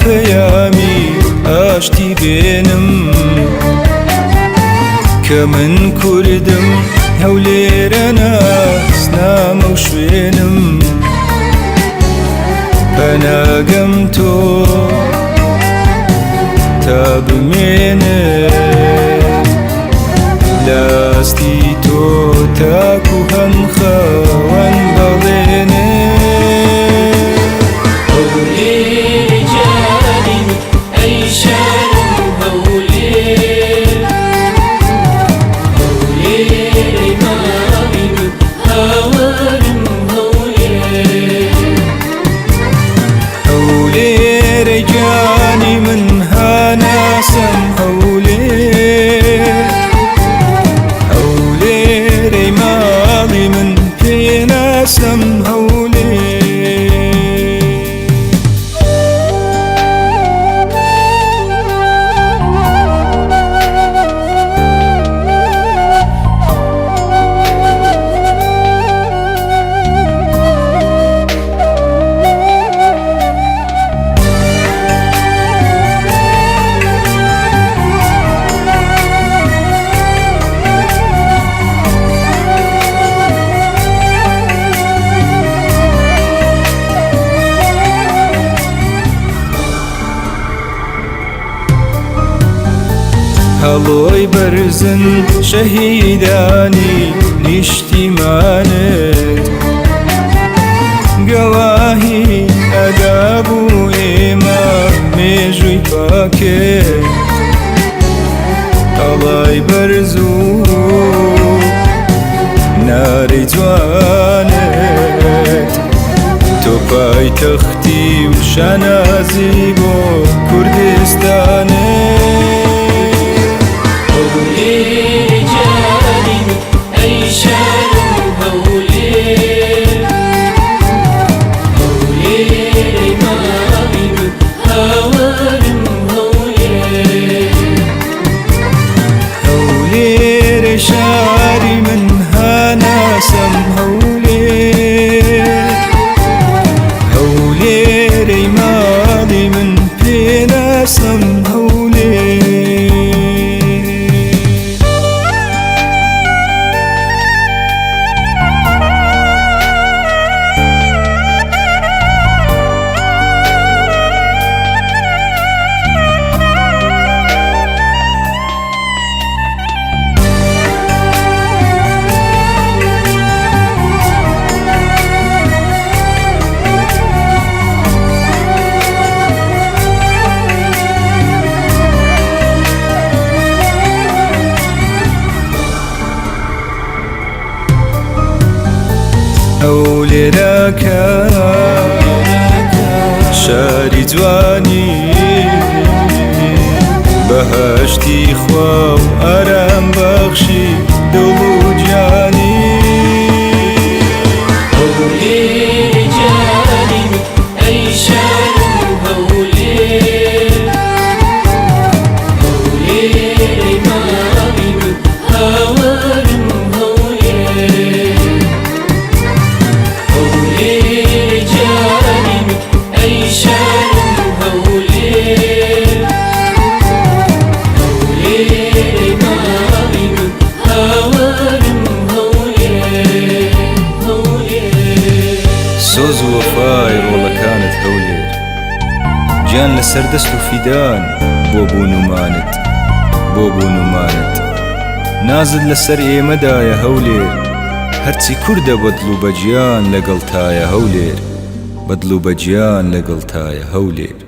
پەیامی ئاشتی بێنم کە من کوردم هەولێرە ناسنامە و شوێنم پەناگەم تۆ تا بمێنم لاستی تۆ تاکو هەم خەوەن بەڵێنم هەڵۆی بەرزن شەهیدانی نیشتیمانت گەواهی ئەدابوو ئێمە مێژووی پاکێت هەڵای بەرز و نارەی جوانت تۆ پایتەختی و شانازی بۆ کوردستانت شاری من هاناسم هەولێرەی ماڵی من پێناسم هەولێرەکە شاری جوانی بەهەشتی خوا و ئارام بەخشی دڵ و گیانی سۆز و وەفای ڕۆڵەکانت هەولێر گیان لەسەر دەست و فیدان بۆ بوونمانت نازت لەسەر ئێمەدایە هەولێر هەرچی کووردە بەدڵ و بەجیان لەگەڵ تایە هەولێر بەدڵ و بەجیان لەگەڵ تایە هەولێر